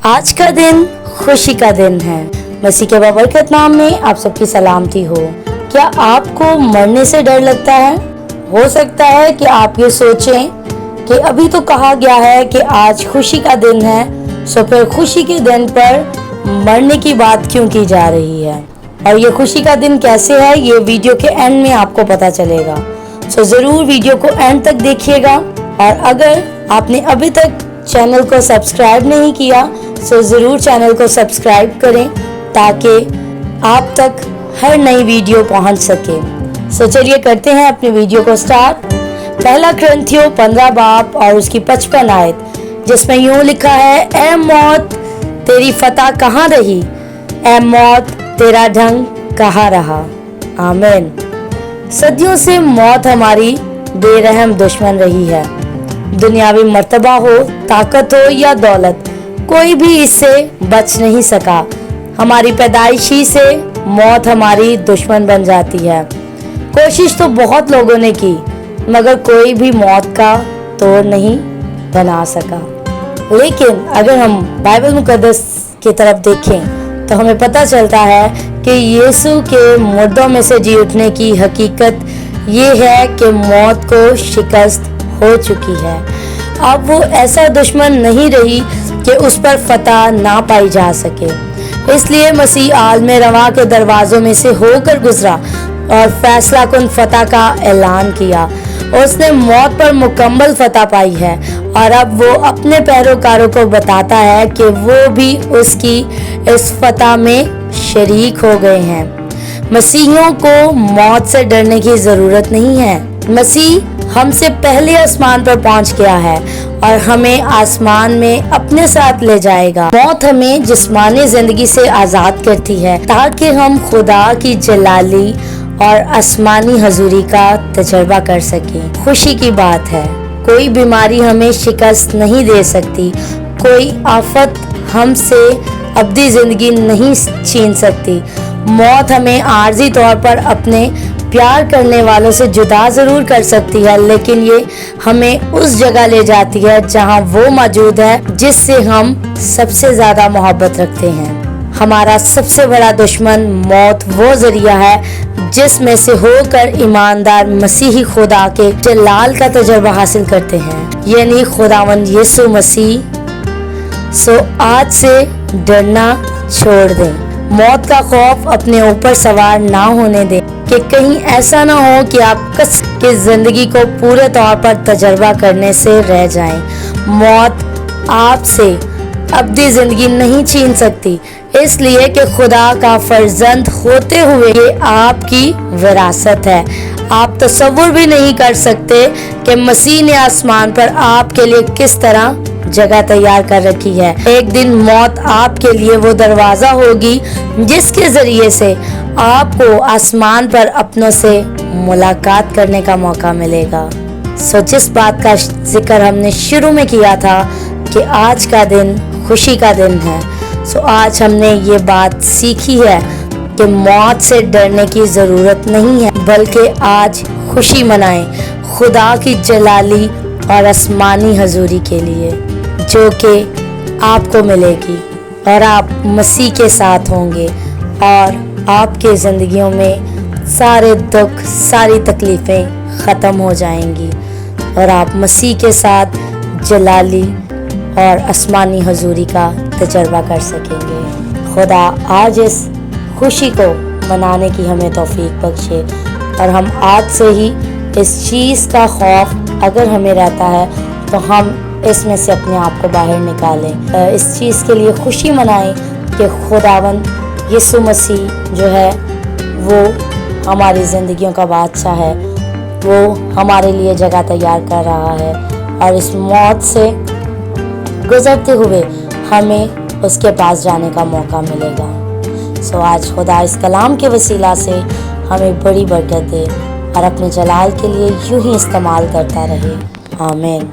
आज का दिन खुशी का दिन है। मसीह के बाबरकत नाम में आप सबकी सलामती हो। क्या आपको मरने से डर लगता है? हो सकता है कि आप ये सोचें कि अभी तो कहा गया है कि आज खुशी का दिन है, सो फिर खुशी के दिन पर मरने की बात क्यों की जा रही है, और ये खुशी का दिन कैसे है, ये वीडियो के एंड में आपको पता चलेगा। सो ज़रूर वीडियो को एंड तक देखिएगा। और अगर आपने अभी तक चैनल को सब्सक्राइब नहीं किया सो ज़रूर चैनल को सब्सक्राइब करें ताकि आप तक हर नई वीडियो पहुंच सके। सो चलिए करते हैं अपने वीडियो को स्टार्ट। पहला कुरिन्थियों 15 बाब और उसकी 55 आयत, जिसमें यूँ लिखा है, ऐ मौत तेरी फतह कहाँ रही, ऐ मौत तेरा ढंग कहाँ रहा। आमीन। सदियों से मौत हमारी बेरहम दुश्मन रही है। दुनियावी मर्तबा हो, ताकत हो या दौलत, कोई भी इससे बच नहीं सका। हमारी पैदाइशी से मौत हमारी दुश्मन बन जाती है। कोशिश तो बहुत लोगों ने की, मगर कोई भी मौत का तोड़ नहीं बना सका। लेकिन अगर हम बाइबल मुकद्दस की तरफ देखें तो हमें पता चलता है कि यीशु के मुर्दों में से जी उठने की हकीकत ये है कि मौत को शिकस्त हो चुकी है। अब वो ऐसा दुश्मन नहीं रही कि उस पर फतह ना पाई जा सके। इसलिए मसीह आलम रवा के दरवाज़ों में से होकर गुजरा और फैसला कुन फतह का ऐलान किया। उसने मौत पर मुकम्मल फतह पाई है और अब वो अपने पैरोकारों को बताता है कि वो भी उसकी इस फतह में शरीक हो गए हैं। मसीहियों को मौत से डरने की ज़रूरत नहीं है। मसीह हमसे पहले आसमान पर पहुंच गया है और हमें आसमान में अपने साथ ले जाएगा। मौत हमें जिस्मानी जिंदगी से आज़ाद करती है ताकि हम खुदा की जलाली और आसमानी हजूरी का तजर्बा कर सकें। खुशी की बात है, कोई बीमारी हमें शिकस्त नहीं दे सकती, कोई आफत हमसे अब्दी जिंदगी नहीं छीन सकती। मौत हमें आर्जी तौर पर अपने प्यार करने वालों से जुदा ज़रूर कर सकती है, लेकिन ये हमें उस जगह ले जाती है जहाँ वो मौजूद है जिससे हम सबसे ज़्यादा मोहब्बत रखते हैं। हमारा सबसे बड़ा दुश्मन मौत वो ज़रिया है जिसमें से होकर ईमानदार मसीही खुदा के जलाल का तजर्बा हासिल करते हैं, यानी खुदावंद यीशु मसीह। सो आज से डरना छोड़ दें। मौत का खौफ अपने ऊपर सवार ना होने दें कि कहीं ऐसा ना हो कि आप कस के ज़िंदगी को पूरे तौर पर तजर्बा करने से रह जाएं। मौत आपसे अब्दी ज़िंदगी नहीं छीन सकती, इसलिए कि खुदा का फर्जंद होते हुए ये आपकी विरासत है। आप तसव्वुर भी नहीं कर सकते कि मसीह ने आसमान पर आपके लिए किस तरह जगह तैयार कर रखी है। एक दिन मौत आपके लिए वो दरवाज़ा होगी जिसके ज़रिए से आपको आसमान पर अपनों से मुलाकात करने का मौका मिलेगा। सो जिस बात का जिक्र हमने शुरू में किया था कि आज का दिन खुशी का दिन है, सो आज हमने ये बात सीखी है कि मौत से डरने की ज़रूरत नहीं है, बल्कि आज खुशी मनाएं खुदा की जलाली और आसमानी हजूरी के लिए, जो कि आपको मिलेगी और आप मसीह के साथ होंगे और आपके ज़िंदगियों में सारे दुख, सारी तकलीफ़ें ख़त्म हो जाएंगी और आप मसीह के साथ जलाली और आसमानी हजूरी का तजर्बा कर सकेंगे। खुदा आज इस खुशी को मनाने की हमें तौफीक बख्शे और हम आज से ही इस चीज़ का खौफ अगर हमें रहता है तो हम इसमें से अपने आप को बाहर निकालें। इस चीज़ के लिए खुशी मनाएं कि खुदावंद यीशु मसीह जो है वो हमारी ज़िंदगियों का बादशाह है, वो हमारे लिए जगह तैयार कर रहा है और इस मौत से गुज़रते हुए हमें उसके पास जाने का मौका मिलेगा। सो आज खुदा इस कलाम के वसीला से हमें बड़ी बरकत दे और अपने जलाल के लिए यूं ही इस्तेमाल करता रहे। आमीन।